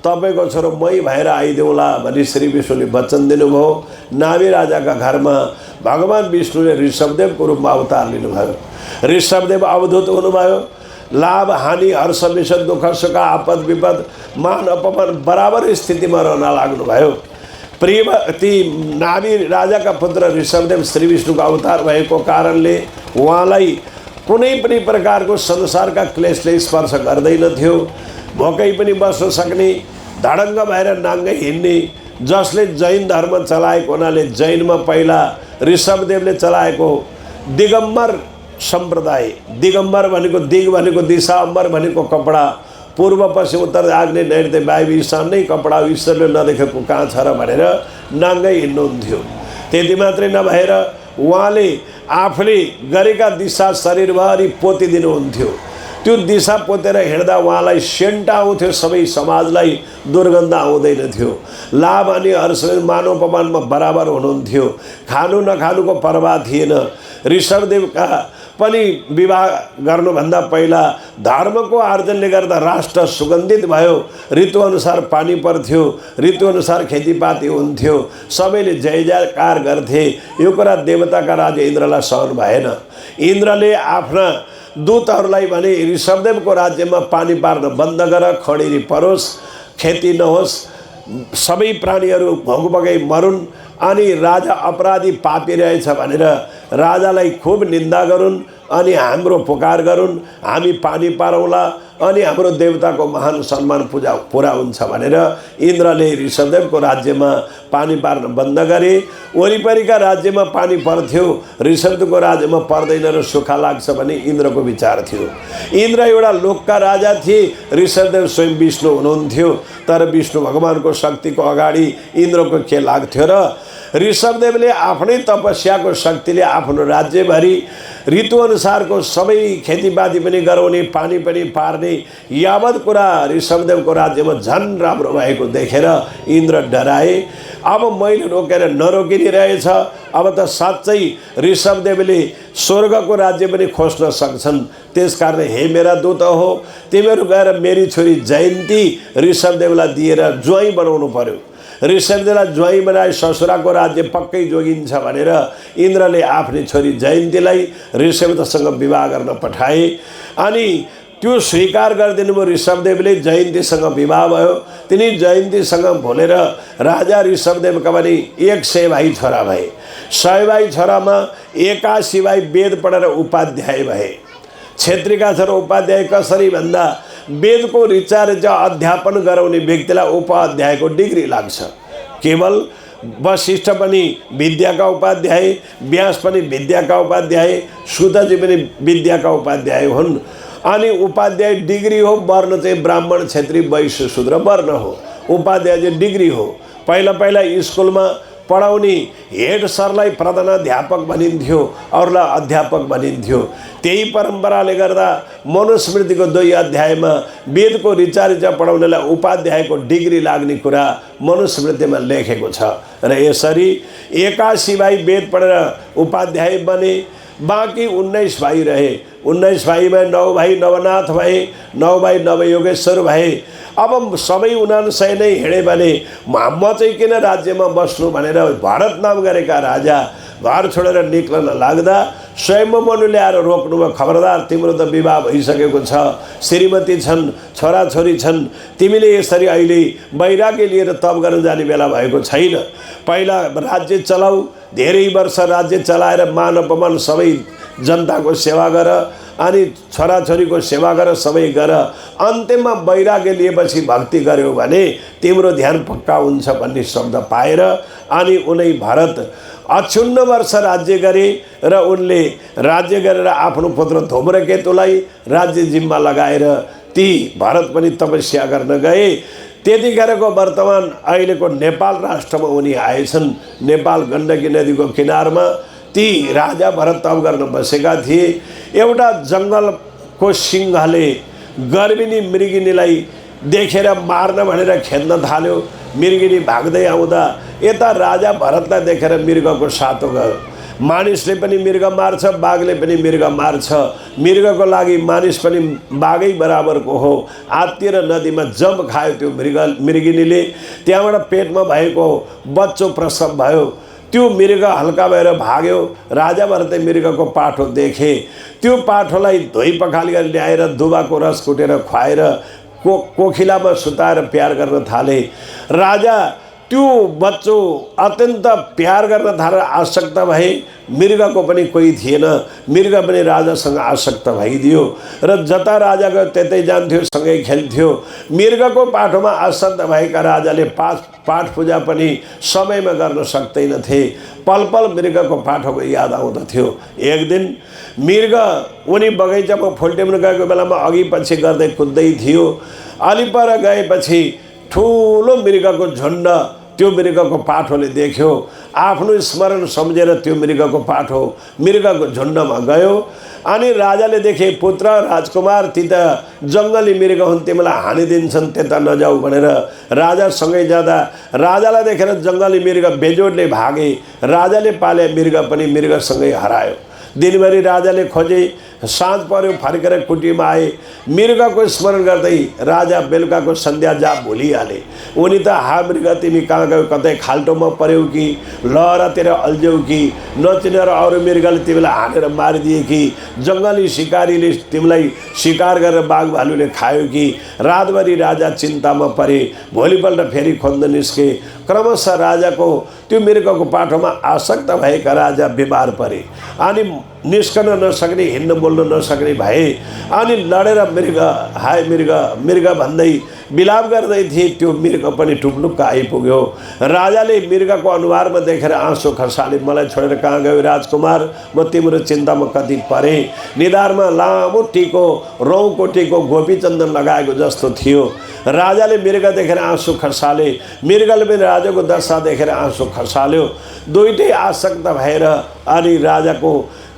तपाईँको छोरो मै भएर आइदेऊला भनी श्री विष्णुले वचन दिनुभयो। नाभि राजाका घरमा भगवान विष्णुले ऋषभदेवको रूपमा अवतार लिनुभयो। ऋषभदेव अवधूत हुनुभयो। लाभ हानि हर्ष विषद दुःख सुख आपद विपद मान अपमान बराबर स्थितिमा रहन लाग्नुभयो। प्रिय ती नाभि राजाका पुत्र ऋषभदेव श्री विष्णुको अवतार भएको कारणले उहाँलाई कुनै पनि प्रकारको संसारका क्लेशले स्पर्श गर्दैनथ्यो। भोकै पनि बस्न सक्ने, धडङ्ग भएर नाङ्गै हिँड्ने, जसले जैन धर्म चलाएको हुनाले जैनमा पहिला ऋषभदेवले चलाएको दिगम्बर सम्प्रदाय, दिगम्बर भनेको दिग भनेको दिशा, अम्बर भनेको कपडा, पूर्व पश्चिम उत्तर आग्नेय नैऋत्य वायु ईशान नै कपडा ईश्वरले नदेखेको कहाँ छ र भनेर नाङ्गै हिँड्नुहुन्थ्यो। त्यति मात्रै नभएर उहाँले आफूले गरेका दिशा शरीरभरि पोतिदिनुहुन्थ्यो। त्यो दिशा पोतेर हिँड्दा उहाँलाई सेन्ट आउँथ्यो, सबै समाजलाई दुर्गन्ध आउँदैन थियो। लाभ अनि हर्ष मानवपमानमा बराबर हुनुहुन्थ्यो। खानु नखानुको पर्वाह थिएन। ऋषभदेवका पनि विवाह गर्नुभन्दा पहिला धर्मको आर्जनले गर्दा राष्ट्र सुगन्धित भयो। ऋतुअनुसार पानी पर्थ्यो, ऋतुअनुसार खेतीपाती हुन्थ्यो, सबैले जय जयकार गर्थे। यो कुरा देवताका राजा इन्द्रलाई सहन भएन। इन्द्रले आफ्ना दूतहरूलाई भने ऋषभदेवको राज्यमा पानी पार्न बन्द गर, खडेरी परोस्, खेती नहोस्, सबै प्राणीहरू भोकभोकै मरुन्, अनि राजा अपराधी पापी रहेछ भनेर राजालाई खूब निन्दा गरून्, अनि हाम्रो पुकार गरून्, हामी पानी पारौँला, अनि हाम्रो देवताको महान सम्मान पूजा पुरा हुन्छ भनेर इन्द्रले ऋषभदेवको राज्यमा पानी पार्न बन्द गरे। वरिपरिका राज्यमा पानी पर्थ्यो, ऋषभदेवको राज्यमा पर्दैन र सुख लाग्छ भन्ने इन्द्रको विचार थियो। इन्द्र एउटा लोकका राजा थिए, ऋषभदेव स्वयं विष्णु हुनुहुन्थ्यो। तर विष्णु भगवानको शक्तिको अगाडि इन्द्रको के लाग्थ्यो र ऋषभदेवले आफ्नै तपस्याको शक्तिले आफ्नो राज्यभरि ऋतुअनुसारको सबै खेतीपाती पनि गराउने, पानी पनि पार्ने, यावत कुरा ऋषभदेवको राज्यमा झन् राम्रो भएको देखेर इन्द्र डराए। अब मैले रोकेर नरोकिने रहेछ, अब त साँच्चै ऋषभदेवले स्वर्गको राज्य पनि खोज्न सक्छन्। त्यसकारण हे मेरा दूत हो, तिमीहरू गएर मेरी छोरी जयन्ती ऋषभदेवलाई दिएर ज्वाइँ बनाउनु पर्यो। ऋषभदेवलाई ज्वाइँ बनाए ससुराको राज्य पक्कै जोगिन्छ भनेर इन्द्रले आफ्नी छोरी जयन्तीलाई ऋषभदेवसँग विवाह गर्न पठाए। अनि त्यो स्वीकार गरिदिनु भयो ऋषभदेवले। जयन्तीसँग विवाह भयो। तिनी जयन्तीसँग भोलेर राजा ऋषभदेवका पनि 100 भाइ छोरा भए। 100 भाइ छोरामा 81 भाइ वेद पढेर उपाध्याय भए। क्षेत्रीका छोरा उपाध्याय कसरी भन्दा वेदको ऋचा अध्यापन गराउने व्यक्तिलाई उपाध्यायको डिग्री लाग्छ। केवल वशिष्ठ पनि विद्याका उपाध्याय, व्यास पनि विद्याका उपाध्याय, सुतजी पनि विद्याका उपाध्याय हुन्। अनि उपाध्याय डिग्री हो, वर्ण चाहिँ ब्राह्मण क्षेत्री वैश्य शूद्र वर्ण हो। उपाध्याय चाहिँ डिग्री हो। पहिला पहिला स्कुलमा पढाउने हेड सरलाई प्रधानाध्यापक भनिन्थ्यो, अरूलाई अध्यापक भनिन्थ्यो। त्यही परम्पराले गर्दा मनुस्मृतिको 2 अध्यायमा वेदको ऋचा पढाउनेलाई उपाध्यायको डिग्री लाग्ने कुरा मनुस्मृतिमा लेखेको छ। र यसरी 81 भाइ वेद पढेर उपाध्याय बने। बाँकी 19 भाइ रहे। 19 भाइमा 9 भाइ नवनाथ भए, 9 भाइ नवयोगेश्वर भए। अब सबै 99 नै हिँडे भने म चाहिँ किन राज्यमा बस्नु भनेर भरत नाम गरेका राजा घर छोडेर निक्लन लाग्दा स्वयं मनुले आएर रोक्नुभयो। खबरदार, तिम्रो त विवाह भइसकेको छ, श्रीमती छन्, छोराछोरी छन्, तिमीले यसरी अहिले वैराग्य लिएर तप गर्न जाने बेला भएको छैन। पहिला राज्य चलाऊ, धेरै वर्ष राज्य चलाएर मान अपमान सबै जनताको सेवा गर, अनि छोराछोरीको सेवा गर, सबै गर। अन्त्यमा वैराग्य लिएपछि भक्ति गर्यो भने तिम्रो ध्यान पक्का हुन्छ भन्ने शब्द पाएर अनि उनै भरत 58 वर्ष राज्य गरे। र उनले राज्य गरेर आफ्नो पुत्र धूम्रकेतुलाई राज्य जिम्मा लगाएर ती भरत पनि तपस्या गर्न गए। त्यतिखेरको वर्तमान अहिलेको नेपाल राष्ट्रमा उनी आएछन्। नेपाल गण्डकी नदीको किनारमा ती राजा भरत तप गर्न बसेका थिए। एउटा जङ्गलको सिंहले गर्भिणी मृगिनीलाई देखेर मार्न भनेर खेद्न थाल्यो। मृगिनी भाग्दै आउँदा यता राजा भरतलाई देखेर मृगको सातो गयो। मानिसले पनि मृग मार्छ, बाघले पनि मृग मार्छ। मृगको लागि मानिस पनि बाघै बराबरको हो। आत्तिएर नदीमा जब खायो त्यो मृगिनीले, त्यहाँबाट पेटमा भएको बच्चो प्रसव भयो। त्यो मृग हल्का भएर भाग्यो। राजा भरतले मृगको पाठो देखे। त्यो पाठोलाई धोइ पखाली गरेर ल्याएर दुबाको रस कुटेर खुवाएर कोखिलामा सुताएर प्यार गर्न थाले। राजा त्यो बच्चो अत्यन्त प्यार गर्न थालेर आसक्त भए। मृगको पनि कोही थिएन, मृग पनि राजासँग आसक्त भइदियो र जता राजा गयो त्यतै जान्थ्यो, सँगै खेल्थ्यो। मृगको पाठोमा आसक्त भएका राजाले पाठ पूजा पनि समयमा गर्न सक्दैनथे। पल पल मृगको पाठोको याद आउँदथ्यो। एक दिन मृग उनी बगैँचामा फुल्टेम्न गएको बेलामा अघि पछि गर्दै कुद्दै थियो। अलि पर गएपछि ठुलो मृगको झुण्ड त्यो मृगको पाठोले देख्यो। आफ्नो स्मरण सम्झेर त्यो मृगको पाठो मृगको झुण्डमा गयो। अनि राजाले देखे, पुत्र राजकुमार ती त जङ्गली मृग हुन्, तिमीलाई हानिदिन्छन्, त्यता नजाऊ भनेर राजासँगै जाँदा राजालाई देखेर जङ्गली मृग बेजोडले भागे। राजाले पाले मृग पनि मृगसँगै हरायो। दिनभरि राजाले खोजे, साँझ पर्यो, फर्केर कुटीमा आए। मृगको स्मरण गर्दै राजा बेलुकाको सन्ध्या जाप भुलिहाले। उनी त हा मृग तिमी कहाँ गयो, कतै खाल्टोमा पर्यौ कि लहरातिर अल्झ्यौ कि नचिनेर अरू मृगले तिमीलाई हानेर मारिदिए कि जङ्गली सिकारीले तिमीलाई शिकार गरेर बाघ भालुले खायो कि। रातभरि राजा चिन्तामा परे। भोलिपल्ट फेरि खोज्न निस्के। क्रमशः राजाको त्यो मृगको पाठोमा आसक्त भएका राजा बिमार परे। अनि निस्कन नसक्ने, हिँड्न बोल्न नसक्ने भए। अनि लडेर मृग हाय मृग मृग भन्दै बिलाप गर्दै थिए। त्यो मृग पनि टुप्लुक्क आइपुग्यो। राजाले मृगको अनुहारमा देखेर आँसु खसाले। मलाई छोडेर कहाँ गयो राजकुमार, म तिम्रो चिन्तामा कति परे। निधारमा लामो टिको, रौँको टिको, गोपीचन्दन लगाएको जस्तो थियो। राजाले मृग देखेर आँसु खसाले। मृगले पनि राजाको दशा देखेर आँसु खसाल्यो। दुईटै आसक्त भएर अनि राजाको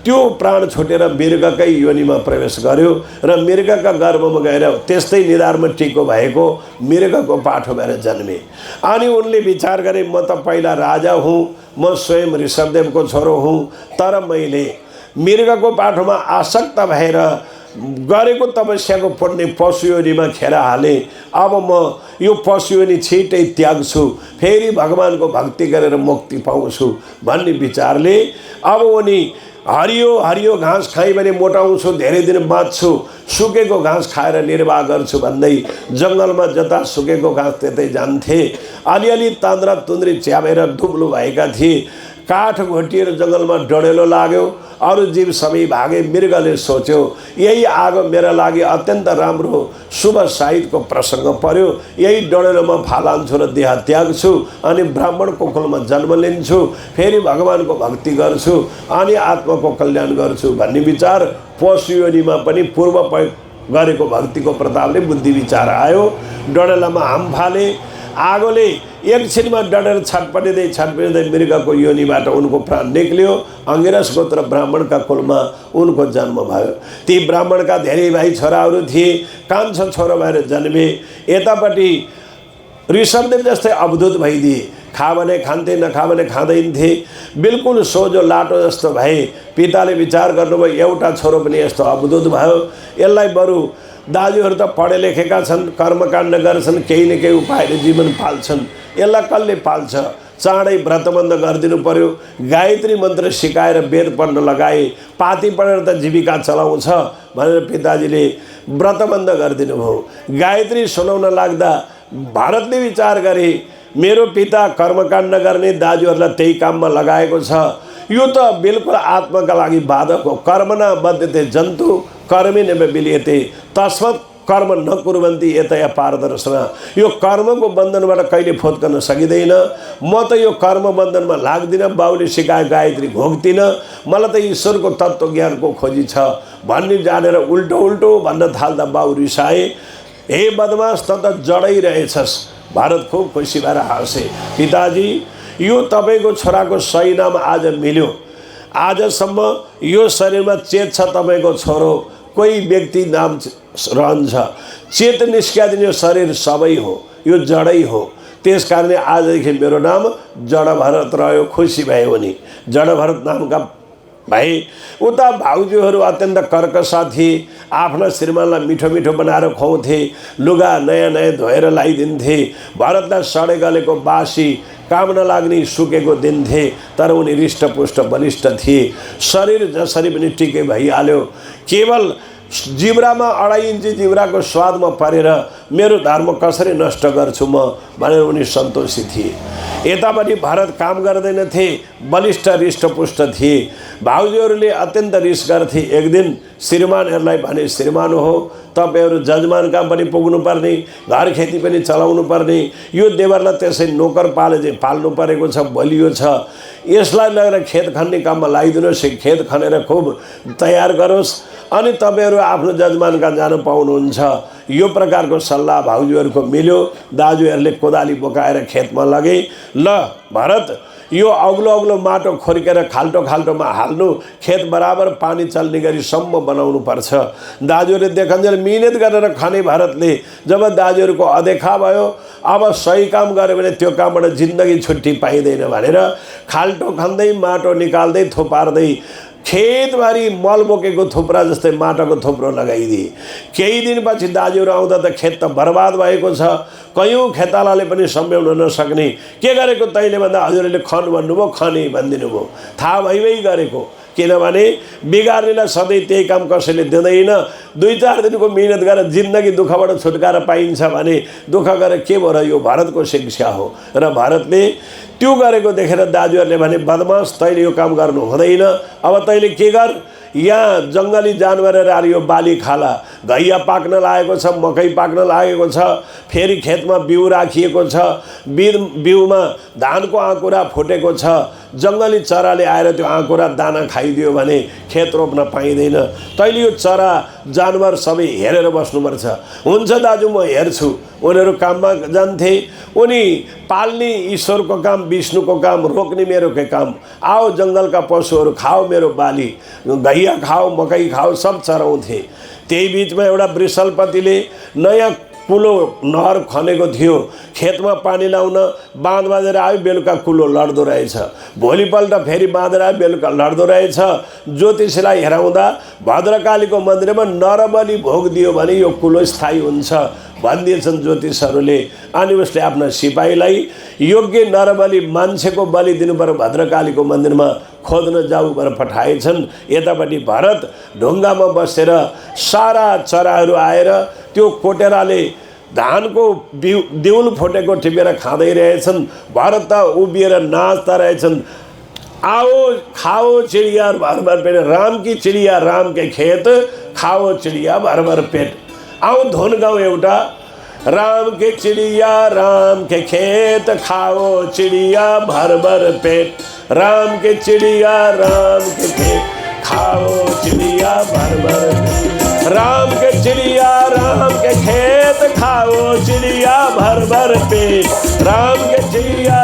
त्यो प्राण छुटेर मृगकै योनिमा प्रवेश गर्यो र मृगका गर्भमा गएर त्यस्तै निधारमा टिको भएको मृगको पाठो भएर जन्मे। अनि उनले विचार गरे, म त पहिला राजा हुँ, म स्वयं ऋषभदेवको छोरो हुँ, तर मैले मृगको पाठोमा आसक्त भएर गरेको तपस्याको पुण्य पशु योनिमा खेर हालेँ। अब म यो पशु योनि छिटै त्याग्छु, फेरि भगवानको भक्ति गरेर मुक्ति पाउँछु भन्ने विचारले अब उनी हरियो हरियो घाँस खाएँ भने मोटाउँछु, धेरै दिन बाँच्छु, सुकेको घाँस खाएर निर्वाह गर्छु भन्दै जङ्गलमा जता सुकेको घाँस त्यतै जान्थे। अलिअलि तान्द्रा तुन्द्री च्यापेर दुब्लो भएका थिए। काठ घोटिएर जङ्गलमा डढेलो लाग्यो। अरू जीव सबै भागे। मृगले सोच्यो, यही आगो मेरा लागि अत्यन्त राम्रो शुभ साहित्यको प्रसङ्ग पर्यो। यही डढेलोमा फालान्छु र देह त्याग्छु, अनि ब्राह्मणको कुलमा जन्म लिन्छु, फेरि भगवानको भक्ति गर्छु, अनि आत्माको कल्याण गर्छु भन्ने विचार पशु योनिमा पनि पूर्व गरेको भक्तिको प्रतापले बुद्धि विचार आयो। डढेलामा हाम फाले। आगोले एकछिनमा डढेर छटपटिँदै मृगको योनिबाट उनको प्राण निक्ल्यो। अंगिरस गोत्र ब्राह्मणका कुलमा उनको जन्म भयो। ती ब्राह्मणका धेरै भाइ छोराहरू थिए, कान्छो छोरो भएर जन्मे। यतापट्टि ऋषभदेव जस्तै अवधूत भइदिए। खा भने खान्थे, नखा भने खाँदैनथे। बिल्कुल सोझो लाटो जस्तो भए। पिताले विचार गर्नुभयो, एउटा छोरो पनि यस्तो अवधूत भयो, यसलाई बरु दाजुहरू त पढे लेखेका छन्, कर्मकाण्ड गर्छन्, केही न केही उपायले जीवन पाल्छन्, यसलाई कसले पाल्छ? चाँडै व्रतबन्ध गरिदिनु पर्यो। गायत्री मन्त्र सिकाएर वेद पढ्न लगाए। पाती पढेर त जीविका चलाउँछ भनेर पिताजीले व्रतबन्ध गरिदिनु भयो। गायत्री सुनाउन लाग्दा भारतले विचार गरे, मेरो पिता कर्मकाण्ड गर्ने, दाजुहरूलाई त्यही काममा लगाएको छ, यो त बिल्कुल आत्माका लागि बाधक हो। कर्मणा बध्यते जन्तु कर्मेण विलीयते तस्मात् कर्म नकुर्वन्ति यतया पारदर्शना। यो कर्मको बन्धनबाट कहिले फुत्कन सकिँदैन। म त यो कर्म बन्धनमा लाग्दिनँ, बाउले सिकाए गायत्री घोक्दिनँ, मलाई त ईश्वरको तत्त्वज्ञानको खोजी छ भन्ने जानेर उल्टो उल्टो भन्न थाल्दा बाउ रिसाए। हे बदमास, त जडै रहेछस्। भारत खुब खुसी भएर हाँसे। पिताजी, यो तपाईँको छोराको सही नाम आज मिल्यो। आजसम्म यो शरीरमा चेत छ तपाईँको छोरो, कोही व्यक्ति नाम रहन्छ। चेत निस्किदिने शरीर सबै हो, यो जडै हो। त्यस कारणले आजदेखि मेरो नाम जडभरत रह्यो। खुसी भयो उनी जडभरत नामका भाइ। उता भाउजूहरू अत्यन्त कर्कशा थिए, आफ्ना श्रीमानलाई मिठो मिठो बनाएर खुवाउँथे, लुगा नयाँ नयाँ धोएर लगाइदिन्थे, भरतलाई सडे गलेको बासी काम नलाग्ने सुकेको दिन्थे। तर उनी हृष्टपुष्ट बलिष्ठ थिए, शरीर जसरी पनि टिके भइहाल्यो। केवल जिब्रामा 2.5 इन्ची जिब्राको स्वादमा परेर मेरो धर्म कसरी नष्ट गर्छु म भनेर उनी सन्तोषी थिए। यतापट्टि भरत काम गर्दैनथे, बलिष्ठ हृष्टपुष्ट थिए। भाउजूहरूले अत्यन्त रिस गर्थे। एक दिन श्रीमानहरूलाई भने, श्रीमान हो तपाईँहरू जजमान काम पनि पुग्नुपर्ने, घर खेती पनि चलाउनु पर्ने, यो देवरलाई त्यसै नोकर पाले चाहिँ पाल्नु परेको छ, बलियो छ, यसलाई लगेर खेत खन्ने काममा लगाइदिनुहोस्, खेत खनेर खुब तयार गरोस्, अनि तपाईँहरू आफ्नो जजमानका जान पाउनुहुन्छ। यो प्रकारको सल्लाह भाउजूहरूको मिल्यो। दाजुहरूले कोदाली बोकाएर खेतमा लगे। ल भरत, यो अग्लो अग्लो माटो खोर्केर खाल्टो खाल्टोमा हाल्नु, खेत बराबर पानी चल्ने गरी सम्म बनाउनु पर्छ। दाजुहरूले देखन्जेल मिहिनेत गरेर खाने भरतले जब दाजुहरूको अदेखा भयो, अब सही काम गर्यो भने त्यो कामबाट जिन्दगी छुट्टी पाइँदैन भनेर खाल्टो खन्दै माटो निकाल्दै थुपार्दै खेतभरि मल बोकेको थुप्रा जस्तै माटोको थुप्रो लगाइदिए। केही दिनपछि दाजुहरू आउँदा त खेत त बर्बाद भएको छ, कयौँ खेतालाले पनि सम्झाउन नसक्ने। के गरेको तैँले भन्दा हजुरले खन भन्नुभयो, खने भनिदिनु भयो। थाहा भइ गरेको, किनभने बिगार्नेलाई सधैँ त्यही काम कसैले दिँदैन। 2-4 दिनको मिहिनेत गरेर जिन्दगी दुःखबाट छुटकारा पाइन्छ भने दुःख गरेर के भयो र? यो भरतको शिक्षा हो। र भरतले त्यो गरेको देखेर दाजुहरूले भने, बदमास तैँले यो काम गर्नु हुँदैन, अब तैँले के गर, यहाँ जङ्गली जानवरहरू आएर यो बाली खाला, घैया पाक्न लागेको छ, मकै पाक्न लागेको छ, फेरि खेतमा बिउ राखिएको छ, बिउमा धानको आँकुरा फुटेको छ, जङ्गली चराले आएर त्यो आँकुरा दाना खाइदियो भने खेत रोप्न पाइँदैन। तैँले यो चरा जानवर सबै हेरेर बस्नुपर्छ। हुन्छ दाजु, म हेर्छु। उनीहरू काममा जान्थे। उनी पाल्ने ईश्वरको काम, विष्णुको काम, रोक्ने मेरो के काम। आओ जङ्गलका पशुहरू खाओ मेरो बाली, घैया खाओ, मकै खाओ, सब चराउँथे। त्यही बिचमा एउटा वृषलपतिले नयाँ कुलो नहर खनेको थियो, खेतमा पानी लाउन बाँध बाँधेर आयो, बेलुका कुलो लड्दो रहेछ। भोलिपल्ट फेरि बाँधेर आयो, बेलुका लड्दो रहेछ। ज्योतिषीलाई हेराउँदा भद्रकालीको मन्दिरमा नरबली भोग दियो भने यो कुलो स्थायी हुन्छ भनिदिएछन् ज्योतिषहरूले। अनि उसले आफ्ना सिपाहीलाई योग्य नरबली मान्छेको बलि दिनुपर्यो भद्रकालीको मन्दिरमा खोज्न जाऊ भनेर पठाएछन्। यतापट्टि भरत ढुङ्गामा बसेर सारा चराहरू आएर त्यो कोटेराले धानको दिउल फुटेको टिपेर खाँदै रहेछन्। भरत त उभिएर नाच्दा रहेछन्। आओ खाओ चिडिया भर भर पेट, राम की चिडिया राम के खेत, खाओ चिडिया भर भर पेट। आओ धुन गाउँ एउटा, राम के चिडिया राम के खेत, खाओ चिडिया भर भर पेट, राम के चिडिया राम के खेत, खाओ चिडिया भर भर पेट, राम के चिडिया राम के खेत, खाओ चिडिया भर भर पेट, राम के चिडिया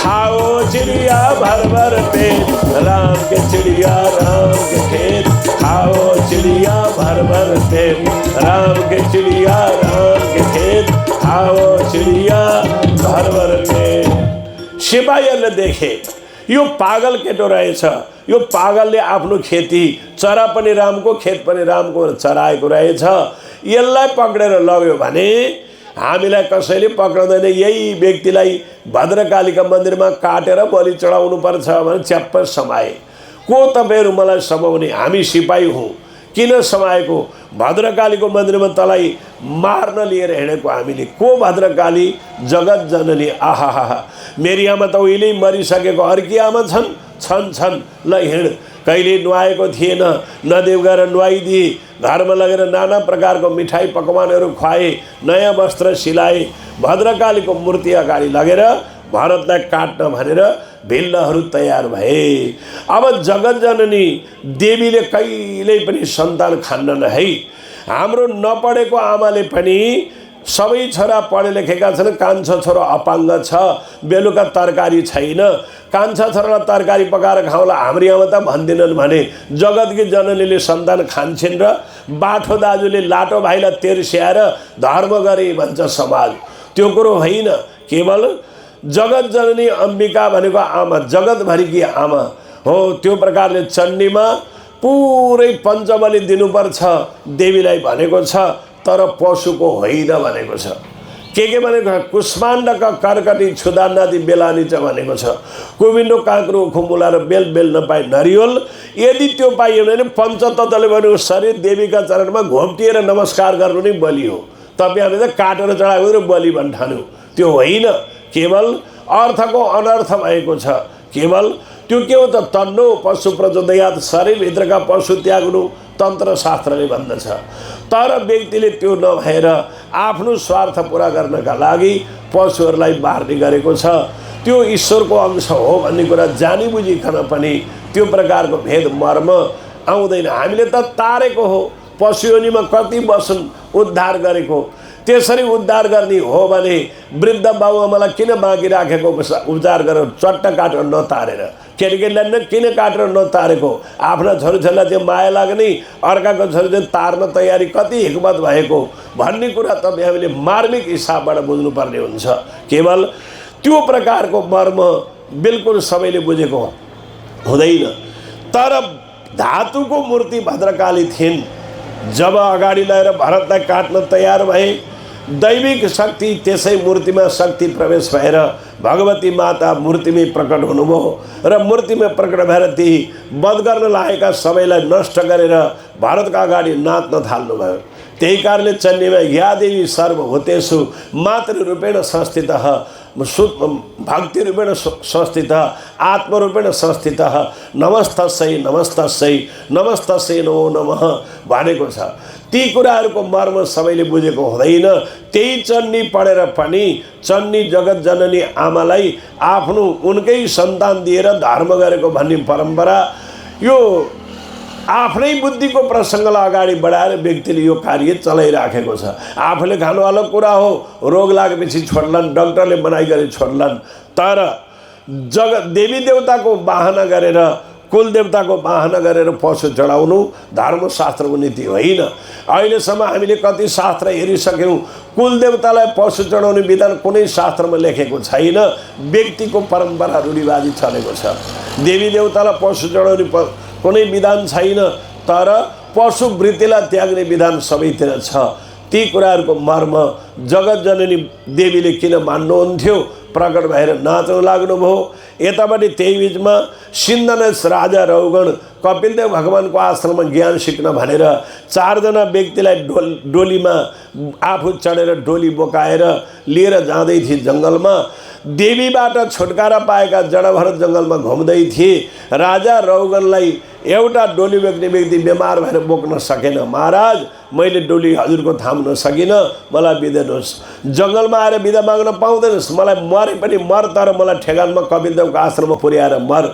खाओ चिड़िया भर भर पेट, राम के चिड़िया राम के खेत, खाओ चिड़िया भर भर पेट, राम के चिड़िया राम के खेत, खाओ चिड़िया भर भर पेट। सिपाहीहरूले देखे यो पागल केटो रहेछ, यो पागलले आफ्नो खेती, चरा पनि रामको, खेत पनि रामको चराएको रहेछ। यसलाई पक्रेर लग्यो भने हामीलाई कसैले पक्राउँदैन। यही व्यक्तिलाई भद्रकालीका मन्दिरमा काटेर बलि चढाउनु पर्छ भने च्याप्प समाए। को तपाईँहरू मलाई समाउने? हामी सिपाही हौँ। किन समाएको? भद्रकालीको मन्दिरमा तँलाई मार्न लिएर हिँडेको हामीले। को भद्रकाली? जगत जननी। आहा, मेरी आमा त उहिल्यै मरिसकेको, अर्की आमा छन्। ल हिँड। कहिले नुहाएको थिएन, नदेव गएर नुहाइदिए, घरमा लगेर नाना प्रकारको मिठाई पकवानहरू खुवाए, नयाँ वस्त्र सिलाए। भद्रकालीको मूर्ति अगाडि लगेर भरतलाई काट्न भनेर भिल्लहरू तयार भए। अब जगत जननी देवीले कहिल्यै पनि सन्तान खान्नन् है। हाम्रो नपढेको आमाले पनि सबै छोरा पढे लेखेका छन्, कान्छो छोरो अपाङ्ग छ, बेलुका तरकारी छैन, कान्छा छोरालाई तरकारी पकाएर खाउँला हाम्री आमा त भन्दिनन् भने जगतकी जननीले सन्तान खान्छन् र बाठो दाजुले लाटो भाइलाई तेर्स्याएर धर्म गरे भन्छ समाज। त्यो कुरो होइन। केवल जगत जननी अम्बिका भनेको आमा, जगतभरिकी आमा हो। त्यो प्रकारले चण्डीमा पुरै पञ्चबली दिनुपर्छ देवीलाई भनेको छ, तर पशुको होइन भनेको छ। के भनेको छ? कुष्माण्डका कर्कटी क्षुदान्नादि बेलानी च भनेको छ। कुबिन्डो काँक्रो खुमुला र बेल बेल नपाए नरिवल। यदि त्यो पाइयो भने पञ्चतत्त्वले भनेको शरीर देवीका चरणमा घोप्टिएर नमस्कार गर्नु नै बलि हो। तपाईँ हामीले त काटेर चढाएको र बलि भन्ठान्यो, त्यो होइन। केवल अर्थको अनर्थ भएको छ। केवल त्यो के हो त? तन्नो पशु प्रचोदयात्, शरीरभित्रका पशु त्याग्नु तन्त्रशास्त्रले भन्दछ। तर व्यक्तिले त्यो नभएर आफ्नो स्वार्थ पुरा गर्नका लागि पशुहरूलाई मार्ने गरेको छ। त्यो ईश्वरको अंश हो भन्ने कुरा जानी बुझिकन पनि त्यो प्रकारको भेद मर्म आउँदैन। हामीले त तारेको हो, पशु योनिमा कति बसुन् उद्धार गरेको। त्यसरी उद्धार गर्ने हो भने वृद्ध बाबुआमालाई किन बाँकी राखेको उपचार गरेर चट्ट काटेर नतारेर, केटीकेटीलाई किन काटेर नतारेको? आफ्ना छोरीछोरीलाई त्यो माया लाग्ने, अर्काको छोरीछोरी तार्न तयारी कति हिक्मत भएको भन्ने कुरा तपाईँ हामीले मार्मिक हिसाबबाट बुझ्नुपर्ने हुन्छ। केवल त्यो प्रकारको मर्म बिल्कुल सबैले बुझेको हुँदैन। तर धातुको मूर्ति भद्रकाली थिइन्। जब अगाडि ल्याएर भरतलाई काट्न तयार भए, दैविक शक्ति त्यसै मूर्तिमा शक्ति प्रवेश भएर भगवती माता मूर्तिमै प्रकट हुनुभयो र मूर्तिमै प्रकट भएर ती वध गर्न लागेका सबैलाई नष्ट गरेर भरतका अगाडि नाच्न थाल्नुभयो। त्यही कारणले चण्डीमा या देवी सर्वभूतेषु मातृरूपेण संस्थितः, भक्तिरूपेण संस्थितः, आत्मरूपेण संस्थितः, नमस्तस्यै नमस्तस्यै नमस्तस्यै नमो नमः भनेको छ। ती कुराहरूको मर्म सबैले बुझेको हुँदैन। त्यही चण्डी पढेर पनि चण्डी जगत जननी आमालाई आफ्नो उनकै सन्तान दिएर धर्म गरेको भन्ने परम्परा यो आफ्नै बुद्धिको प्रसङ्गलाई अगाडि बढाएर व्यक्तिले यो कार्य चलाइराखेको छ। आफूले खानु अलग कुरा हो, रोग लागेपछि छोड्लान्, डक्टरले बनाइ गरी छोड्लान्। तर जगत देवी देवताको बाहना गरेर, कुल देवताको बाहना गरेर पशु चढाउनु धर्मशास्त्रको नीति होइन। अहिलेसम्म हामीले कति शास्त्र हेरिसक्यौँ, कुल देवतालाई पशु चढाउने विधान कुनै शास्त्रमा लेखेको छैन। व्यक्तिको परम्परा रूढिवादी चलेको छ। देवी देवतालाई पशु चढाउने कुनै विधान छैन। तर पशु वृत्तिलाई त्याग्ने विधान सबैतिर छ। ती कुराहरूको मर्म जगत जननी देवीले किन मान्नुहुन्थ्यो, प्रकट भएर नाच्न लाग्नुभयो। यतापट्टि त्यही बिचमा सिन्धनस राजा रौगण कपिलदेव भगवानको आश्रममा ज्ञान सिक्न भनेर 4 जना व्यक्तिलाई डोलीमा आफू चढेर डोली बोकाएर लिएर जाँदै थिए जङ्गलमा। देवीबाट छुटकारा पाएका जडाभरत जङ्गलमा घुम्दै थिए। राजा रौगणलाई एउटा डोली बोक्ने व्यक्ति बिमार भएर बोक्न सकेन। महाराज, मैले डोली हजुरको थाम्न सकिनँ, मलाई बिदा दिनुहोस्। जङ्गलमा आएर बिदा माग्न पाउँदैनस्, मलाई मरे पनि मर, तर मलाई ठेगानमा कपिलदेवको आश्रममा पुर्याएर मर।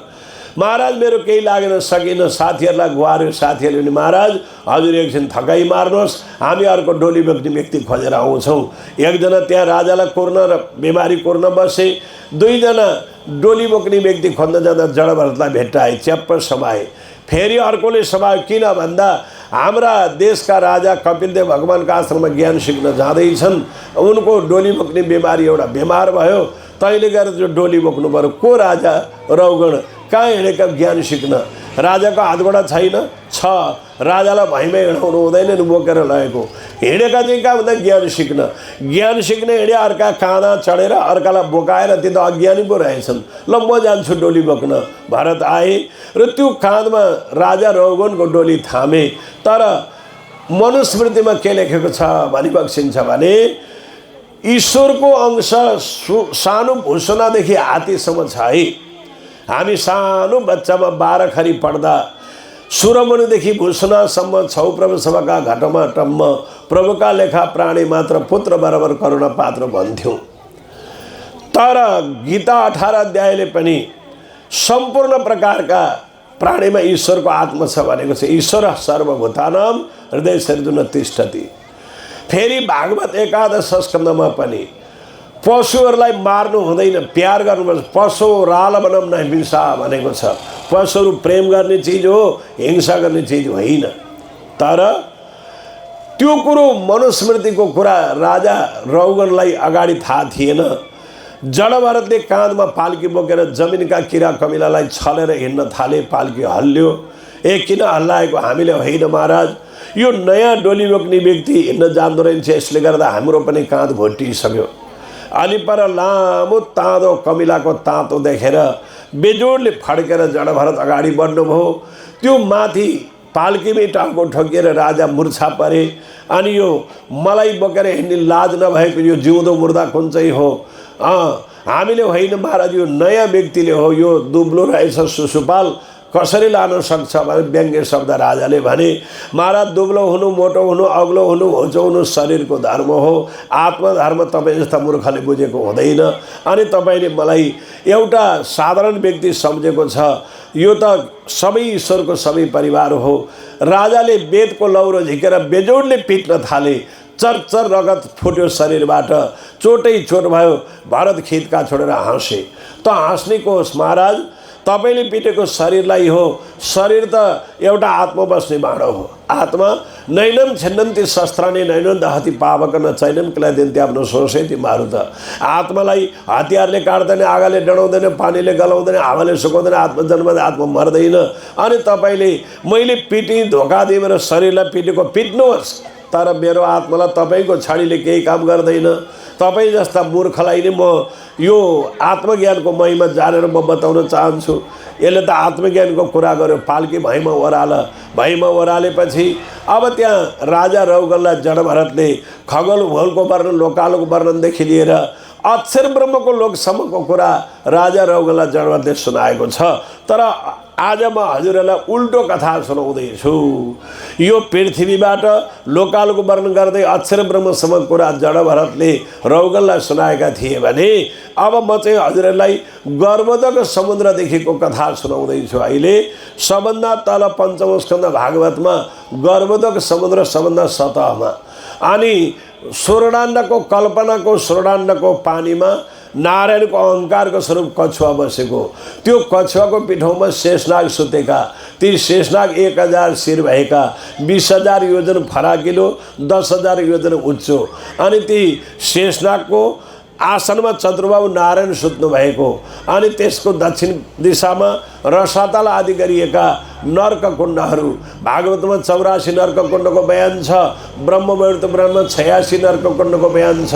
महाराज, मेरो केही लागेन, सकिनँ। साथीहरूलाई गुहार्यो। साथीहरूले पनि महाराज हजुर एकछिन थकाइ मार्नुहोस्, हामी अर्को डोली बोक्ने व्यक्ति खोजेर आउँछौँ। एकजना त्यहाँ राजालाई कोर्न र बिमारी कोर्न बसे। 2 जना डोली बोक्ने व्यक्ति खोज्न जाँदा जडाभरतलाई भेट्टाए, च्याप्प समाए। फेरि अर्कोले समायो। किन भन्दा हाम्रा देशका राजा कपिलदेव भगवानको आश्रममा ज्ञान सिक्न जाँदैछन्, उनको डोली बोक्ने बिमारी एउटा बिमार भयो, तैँले गएर त्यो डोली बोक्नु पऱ्यो। को राजा? रौगण। कहाँ हिँडेका ज्ञान सिक्न? राजाको हातगोडा छैन? छ। राजालाई भैँमै हिँडाउनु हुँदैन नि, बोकेर लगेको। हिँडेका चाहिँ कहाँ भन्दा ज्ञान सिक्न। ज्ञान सिक्न हिँडे, अर्का काँधा चढेर अर्कालाई बोकाएर, त्यो त अज्ञानी पो रहेछन्। ल म जान्छु डोली बोक्न। भरत आए र त्यो काँधमा राजा रौगणको डोली थामे। तर मनुस्मृतिमा के लेखेको छ भनी बक्सिन्छ भने ईश्वरको अंश सानो भुसुनादेखि हात्तीसम्म छ है। हामी सानो बच्चामा 12 खरी पढ्दा सुरमुनिदेखि भुसुनासम्म छौ प्रभु सभाका घटमा टम्म, प्रभुका लेखा प्राणी मात्र पुत्र बराबर करुणा पात्र भन्थ्यौँ। तर गीता 18 अध्यायले पनि सम्पूर्ण प्रकारका प्राणीमा ईश्वरको आत्मा छ भनेको छ। ईश्वर सर्वभूतानां हृदय शरीर तिष्ठति। फेरि भागवत 11 स्कन्धमा पनि पशुहरूलाई मार्नु हुँदैन, प्यार गर्नुपर्छ। पशु रालवनम न हिंसा भनेको छ। पशुहरू प्रेम गर्ने चिज हो, हिंसा गर्ने चिज होइन। तर त्यो कुरो मनुस्मृतिको कुरा राजा रौगनलाई अगाडि थाहा थिएन। जडभरतले काँधमा पाल्की बोकेर जमिनका किरा कमिलालाई छलेर हिँड्न थाले। पाल्की हल्ल्यो। किन हल्लाएको? हामीले होइन महाराज, यो नयाँ डोली बोक्ने व्यक्ति हिँड्न जान्दो रहेछ, यसले गर्दा हाम्रो पनि काँध भोटिसक्यो। अलि पर लामो ताँदो कमिलाको तातो देखेर बेजोडले फड्केर जडभरत अगाडि बढ्नुभयो। त्यो माथि पाल्कीमै टाउको ठोकिएर राजा मुर्छा परे। अनि यो मलाई बोकेर हिँड्ने लाज नभएको यो जिउँदो मुर्दा कुन चाहिँ हो? हामीले होइन महाराज, यो नयाँ व्यक्तिले हो, यो दुब्लो रहेछ, सुसुपाल, कसरी लान सक्छ भने व्यङ्ग्य शब्द राजाले भने। महाराज, दुब्लो हुनु, मोटो हुनु, अग्लो हुनु, होचो हुनु शरीरको धर्म हो। आत्मधर्म तपाईँ जस्ता मूर्खले बुझेको हुँदैन। अनि तपाईँले मलाई एउटा साधारण व्यक्ति सम्झेको छ। यो त सबै ईश्वरको सबै परिवार हो। राजाले वेदको लौरो झिकेर बेजोडले पिट्न थाले। चरचर रगत फुट्यो शरीरबाट, चोटै चोट भयो। भरत खिदका छोडेर हाँसे। त हाँस्ने को होस् महाराज, तपाईँले पिटेको शरीरलाई हो। शरीर त एउटा आत्मा बस्ने भाँडो हो। आत्मा नैनम छिन्नन्ति शस्त्राणि नैनम दहति पावक न चैनम क्लैदिन्ति आफ्नो सोसेति मारुत। आत्मालाई हतियारले काट्दैन, आगाले डढाउँदैन, पानीले गलाउँदैन, हावाले सुकाउँदैन, आत्मा जन्मदा आत्मा मर्दैन। अनि तपाईँले मैले पिटी धोका दिएँ मेरो शरीरलाई पिटेको पिट्नुहोस्, तर मेरो आत्मालाई तपाईँको छाडीले केही काम गर्दैन। तपाईँ जस्ता मूर्खलाई नै म यो आत्मज्ञानको महिमा जानेर म बताउन चाहन्छु। यसले त आत्मज्ञानको कुरा गर्यो। पाल्की भैँमा ओह्रालेपछि अब त्यहाँ राजा रौगनलाई जडभरतले खगोल भूगोलको वर्णन, लोकालोको वर्णनदेखि लिएर अक्षर ब्रह्मको लोकसम्मको कुरा राजा रौगनलाई जडभरतले सुनाएको छ। तर आज म हजुरहरूलाई उल्टो कथा सुनाउँदैछु। यो पृथ्वीबाट लोकालको वर्णन गर्दै अक्षर ब्रह्मसम्म कुरा जडभरतले रौगनलाई सुनाएका थिए भने अब म चाहिँ हजुरहरूलाई गर्भोदक समुद्रदेखिको कथा सुनाउँदैछु। अहिले सबभन्दा तल पञ्चम स्कन्द भागवतमा गर्भोदक समुद्र सबभन्दा सतहमा, अनि स्वर्णाण्डको कल्पनाको स्वर्णाण्डको पानीमा नारायणको अहङ्कारको स्वरूप कछुवा बसेको। त्यो कछुवाको पिठौमा शेषनाग सुतेका। ती शेषनाग 1000 शिर भएका, 20,000 योजन फराकिलो, 10,000 योजन उच्चो। अनि ती शेषनागको आसनमा चतुर्बाहु नारायण सुत्नु भएको। अनि त्यसको दक्षिण दिशामा रसातल आदि गरिएका नर्क कुण्डहरू। भागवतमा 84 नर्क कुण्डको बयान छ। ब्रह्मवैवर्त पुराणमा 86 नर्क कुण्डको बयान छ।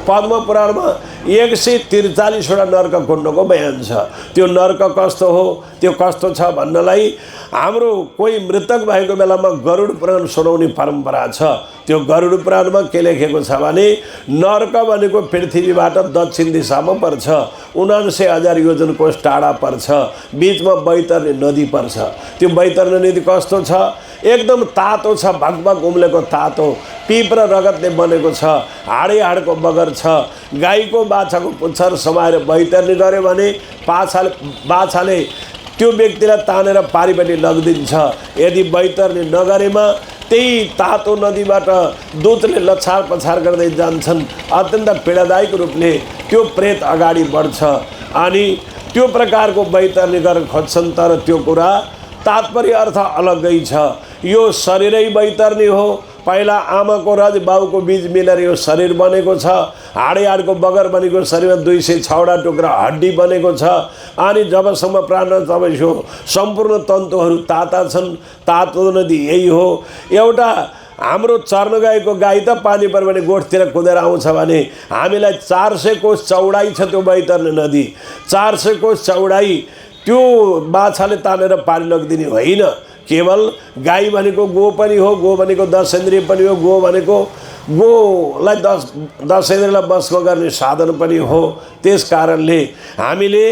पद्म पुराणमा 143वटा नर्क कुण्डको बयान छ। त्यो नर्क कस्तो हो, त्यो कस्तो छ भन्नलाई हाम्रो कोही मृतक भएको बेलामा गरुड पुराण सुनाउने परम्परा छ। त्यो गरुड पुराणमा के लेखेको छ भने नर्क भनेको पृथ्वीबाट दक्षिण दिशामा पर्छ, 79,000 योजन कोष टाढा पर्छ। बीचमा बैतरणी नदी पर्छ। त्यो बैतरणी नदी कस्तो छ? एकदम तातो छ, भगभग उम्लेको तातो, पिप र रगतले बनेको छ। हाडै हाडको बगर छ। गाईको बाछाको पुच्छर समाएर बैतरणी गऱ्यो भने बाछाले त्यो व्यक्तिलाई तानेर पारिपट्टि लगिदिन्छ। यदि बैतरणी नगरेमा त्यही तातो नदीबाट दूतले लछार पछार गर्दै जान्छन्। अत्यन्त पीडादायक रूपले त्यो प्रेत अगाडि बढ्छ। अनि त्यो प्रकारको बैतरणी गर्न खोज्छन्। तर त्यो कुरा तात्पर्य अर्थ अलग्गै छ। यो शरीरै बैतरणी हो। पहिला आमाको रज बाउको बीज मिलेर यो शरीर बनेको छ। हाडै हाडको बगर बनेको शरीरमा 206वटा टुक्रा हड्डी बनेको छ। अनि जबसम्म प्राण तब यो सम्पूर्ण तन्तुहरू ताता छन्। तातो नदी यही हो। एउटा हाम्रो चर्न गएको गाई त पानी पर्यो भने गोठतिर कुदेर आउँछ भने हामीलाई 400 कोस चौडाइ छ त्यो बैतरणी नदी। 400 कोस चौडाइ त्यो बाछाले तानेर पानी लगिदिने होइन। केवल गाई भनेको गो पनि हो, गो भनेको 10 इन्द्रिय पनि हो, गो भनेको गोलाई 10 इन्द्रियलाई बसमा गर्ने साधन पनि हो। त्यस कारणले हामीले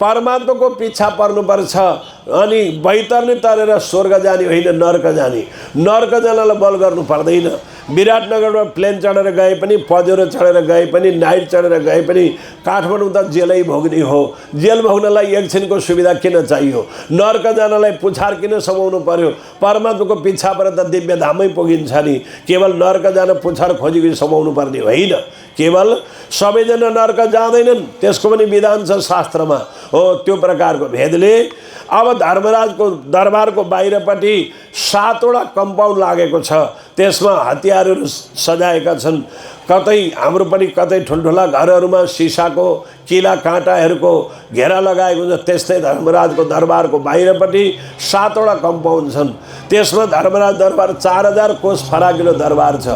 परमात्माको पिछा पर्नुपर्छ। अनि बैतरणी तरेर स्वर्ग जाने होइन, नर्क जाने। नर्क जानलाई बल गर्नु पर्दैन। विराटनगरमा प्लेन चढेर गए पनि, पजेरो चढेर गए पनि, नाइट चढेर गए पनि काठमाडौँ त जेलै भोग्ने हो। जेल भोग्नलाई एकछिनको सुविधा किन चाहियो? नर्क जानलाई पुछार किन समाउनु पर्यो? परमात्माको पिछा पर त दिव्य धामै पुगिन्छ नि। केवल नर्क जान पुछार खोजिकन समाउनु पर्ने होइन। केवल सबैजना नर्क जाँदैनन्, त्यसको पनि विधान छ शास्त्रमा। हो त्यो प्रकारको भेदले अब धर्मराजको दरबारको बाहिरपट्टि 7वटा कम्पाउन्ड लागेको छ। त्यसमा हतियारहरू सजाएका छन्। कतै हाम्रो पनि कतै ठुल्ठुला घरहरूमा सिसाको किला काँटाहरूको घेरा लगाएको हुन्छ। त्यस्तै धर्मराजको दरबारको बाहिरपट्टि 7वटा कम्पाउन्ड छन्। त्यसमा धर्मराज दरबार 4000 कोस फराकिलो दरबार छ।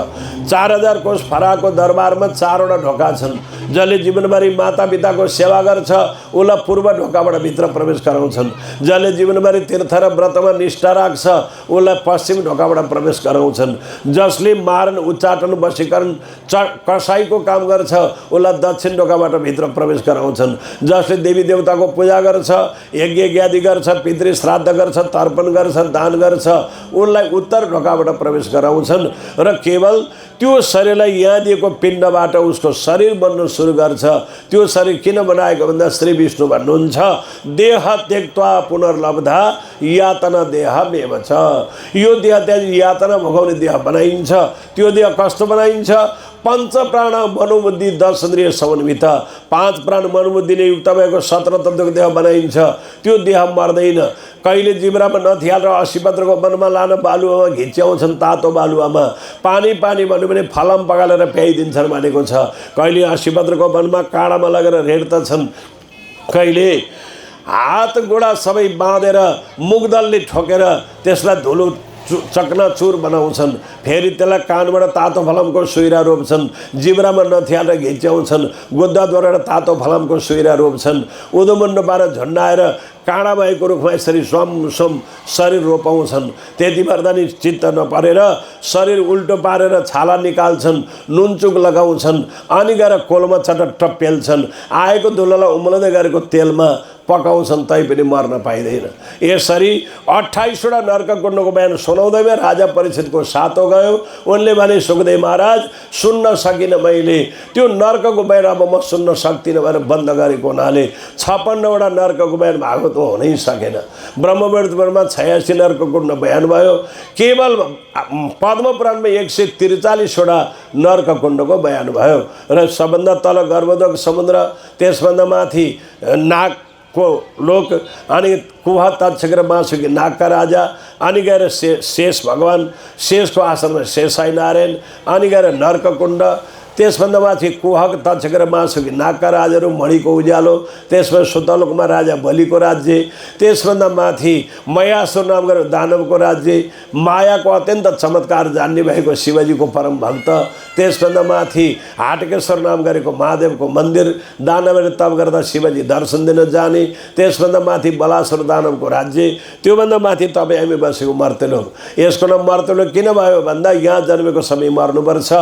4000 कोस फराको दरबारमा 4वटा ढोका छन्। जसले जीवनभरि मातापिताको सेवा गर्छ उसलाई पूर्व ढोकाबाट भित्र प्रवेश गराउँछन्। जसले जीवनभरि तीर्थ र व्रतमा निष्ठा राख्छ उसलाई पश्चिम ढोकाबाट प्रवेश गराउँछन्। जसले मारण उच्चाटन वशीकरण कसाईको काम गर्छ उसलाई दक्षिण ढोकाबाट भित्र प्रवेश गराउँछन्। जसले देवी देवताको पूजा गर्छ, यज्ञ ज्ञादि गर्छ, पितृ श्राद्ध गर्छ, तर्पण गर्छ, दान गर्छ उसलाई उत्तर ढोकाबाट प्रवेश गराउँछन्। र केवल त्यो शरीरलाई यहाँ दिएको पिण्डबाट उसको शरीर बन्नु सुरु गर्छ। त्यो शरीर किन बनाएको भन्दा श्री विष्णु भन्नुहुन्छ देह त्यक्त्वा पुनर्लब्धा यातना देहमेव छ। यो देह त्यागी यातना भोगाउने देह बनाइन्छ। त्यो देह कस्तो बनाइन्छ? 5 प्राण मनोबुद्धि 10 इन्द्रिय समन्वित 5 प्राण मनोबुद्धिले युक्त भएको 17 तत्त्वको देह बनाइन्छ। त्यो देह मर्दैन। कहिले जिब्रामा नथिहालेर 80 पत्रको वनमा लान बालुवामा घिच्याउँछन्। तातो बालुवामा पानी पानी भन्यो भने फलाम पगालेर प्याइदिन्छन् भनेको छ। कहिले 80 पत्रको वनमा काँडामा लगेर रेड्दछन्। कहिले हात गोडा सबै बाँधेर मुगदलले ठोकेर त्यसलाई धुलो चकनाचुर बनाउँछन्। फेरि त्यसलाई कानबाट तातो फलामको सुइरा रोप्छन्। जिब्रामा नथिहालेर घिच्याउँछन्। गोद्दाद्वारा तातो फलामको सुइरा रोप्छन्। उदोमुन्डो पारेर झन्डाएर काँडा भएको रुखमा यसरी स्वम स्वम शरीर रोपाउँछन्। त्यति पर्दा नि चित्त नपरेर शरीर उल्टो पारेर छाला निकाल्छन्, नुनचुक लगाउँछन्, अनि गएर कोलमा चटट्ट पेल्छन्। आएको धुलोलाई उम्लँदै गरेको तेलमा पकाउँछन् तैपनि मर्न पाइँदैन। यसरी 28वटा नर्ककुण्डको बयान सुनाउँदैमा राजा परीक्षितको सातो गयो। उनले भने सुखदेव महाराज सुन्न सकिनँ मैले। त्यो नर्कको बयान अब म सुन्न सक्दिनँ भनेर बन्द गरेको हुनाले 56वटा नर्कको बयान भएको त हुनै सकेन। ब्रह्मवेदमा 86 नर्ककुण्ड बयान भयो। केवल पद्मपुराणमा 143वटा नर्ककुण्डको बयान भयो। र सबभन्दा तल गर्भोदक समुद्र, त्यसभन्दा माथि नागको लोक, अनि कुह तक्षक र वासुकी नागका राजा, अनि गएर शेष भगवान, शेषको आश्रममा शेषाई नारायण, अनि गएर नर्ककुण्ड, त्यसभन्दा माथि कुहक तक्षक र वासुकी नागका राजाहरू, मणिको उज्यालो, त्यसमा सुतलोकमा राजा बलिको राज्य, त्यसभन्दा माथि मयासुर नाम गरेर दानवको राज्य, मायाको अत्यन्त चमत्कार जान्ने भएको शिवजीको परम भक्त, त्यसभन्दा माथि हाटकेश्वर नाम गरेको महादेवको मन्दिर, दानवले तप गर्दा शिवजी दर्शन दिन जाने, त्यसभन्दा माथि बलासुर दानवको राज्य, त्योभन्दा माथि तपाईँ हामी बसेको मर्त्यलोक। यसको नाम मर्त्यलोक किन भयो भन्दा यहाँ जन्मेको समय मर्नुपर्छ।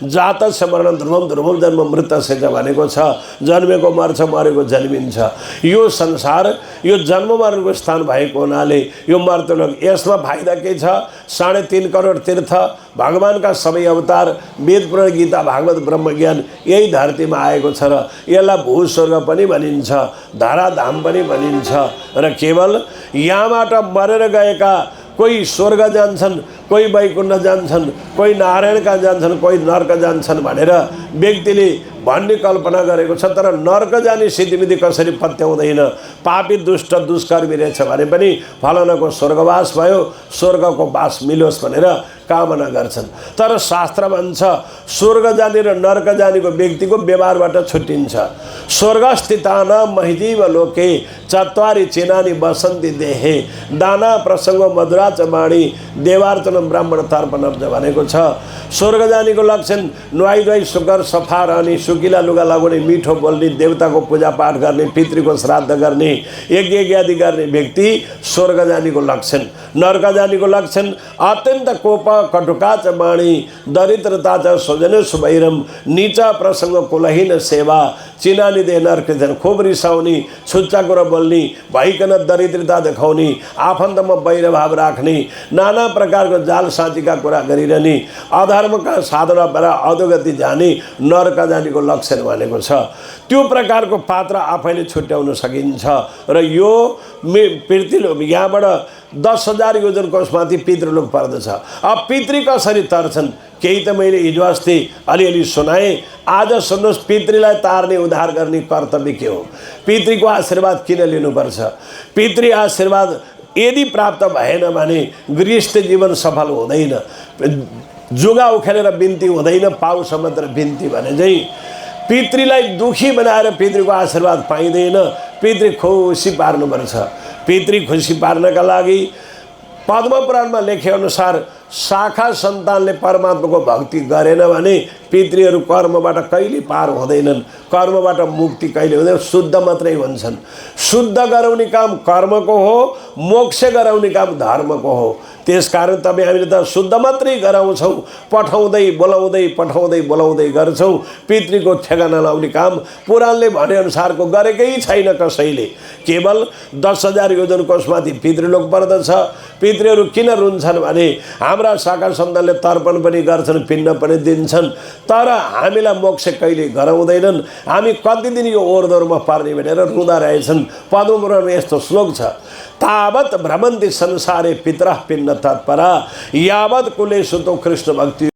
जात स्मरण ध्रुवम ध्रुवम जन्म मृत सेज भनेको छ। जन्मेको मर्छ, मरेको जन्मिन्छ। यो संसार यो जन्म मरणको स्थान भएको हुनाले यो मर्त्यलोक। यसमा फाइदा के छ? 3.5 करोड तीर्थ, भगवानका सबै अवतार, वेद पुराण गीता भागवत ब्रह्मज्ञान यही धरतीमा आएको छ। र यसलाई भूस्वर्ग पनि भनिन्छ, धराधाम पनि भनिन्छ। र केवल यहाँबाट मरेर गएका कोही स्वर्ग जान्छन्, कोही वैकुण्ठ जान्छन्, कोही नारायणका जान्छन्, कोही नर्क जान्छन् भनेर व्यक्तिले भन्ने कल्पना गरेको छ। तर नर्क जाने सिद्धिमिति कसरी पत्याउँदैन। पापी दुष्ट दुष्कर्मी रहेछ भने पनि फलानाको स्वर्गवास भयो, स्वर्गको वास मिलोस् भनेर कामना गर्छन्। तर शास्त्र भन्छ स्वर्ग जाने र नर्क जानेको व्यक्तिको व्यवहारबाट छुट्टिन्छ। स्वर्गस्थितानां महिजीव लोके चत्वारि चिनानि बसन्ति देहे दाना प्रसङ्ग मधुरा च वाणी देवार्चन ब्राह्मण तर्पण भनेको छ। स्वर्ग जानेको लक्षण नुहाई धुवाई सुगर सफा रहने, सुकिला लुगा लगाउने, मिठो बोल्ने, देवताको पूजापाठ गर्ने, पितृको श्राद्ध गर्ने, यज्ञ ज्ञादि गर्ने व्यक्ति स्वर्ग जानेको लक्षण। नर्क जानेको लक्षण अत्यन्त कोप कटुका च वाणी दरिद्रता च स्वजन सुभैरम नीचा प्रसङ्ग कुलहीन सेवा चिनानी दे नर्कृतन। खूब रिसाउने, छुच्चा कुरा बोल्ने, भइकन दरिद्रता देखाउने, आफन्तमा वैरभाव राख्ने, नाना प्रकारको जाल साँचीका कुरा गरिरहने, अधर्मका साधना भएर अधोगति जाने नर्क जानेको लक्षण भनेको छ। त्यो प्रकारको पात्र आफैले छुट्याउन सकिन्छ। र यो पृथ्वीलोक यहाँबाट 10,000 योजन कोसमाथि पितृलोक पर्दछ। अब पितृ कसरी तर्छन् केही त मैले हिजो अस्ति अलिअलि सुनाएँ। आज सुन्नुहोस्, पितृलाई तार्ने उद्धार गर्ने कर्तव्य के हो? पितृको आशीर्वाद किन लिनुपर्छ? पितृ आशीर्वाद यदि प्राप्त भएन भने गृहस्थ जीवन सफल हुँदैन। जुगा उखेलेर बिन्ती हुँदैन, पाउसम्म तर बिन्ती भने चाहिँ पितृलाई दुखी बनाएर पितृको आशीर्वाद पाइँदैन। पितृ खुसी पार्नुपर्छ। पितृ खुसी पार्नका लागि पद्मपुराणमा लेखेअनुसार शाखा सन्तानले परमात्माको भक्ति गरेन भने पितृहरू कर्मबाट कहिले पार हुँदैनन्, कर्मबाट मुक्ति कहिले हुँदैन, शुद्ध मात्रै हुन्छन्। शुद्ध गराउने काम कर्मको हो, मोक्ष गराउने काम धर्मको हो। त्यसकारण तपाईँ हामीले त शुद्ध मात्रै गराउँछौँ, पठाउँदै बोलाउँदै गर्छौँ। पितृको ठेगाना लाउने काम पुराणले भनेअनुसारको गरेकै छैन कसैले। केवल 10,000 योजन कोषमाथि पितृलोक पर्दछ। पितृहरू किन रुन्छन् भने हाम्रा शाखा सन्तानले तर्पण पनि गर्छन्, पिण्ड पनि दिन्छन्, तर हामीलाई मोक्ष कहिले गराउँदैनन्। हामी कति दिन यो ओरदोरमा पर्ने भनेर रुँदा रहेछन्। पद्मपुराणमा यस्तो श्लोक छ, तावत भ्रमन्ति संसारे पितरः पिण्ड तत्परा यावत् कुले सुतो कृष्ण भक्ति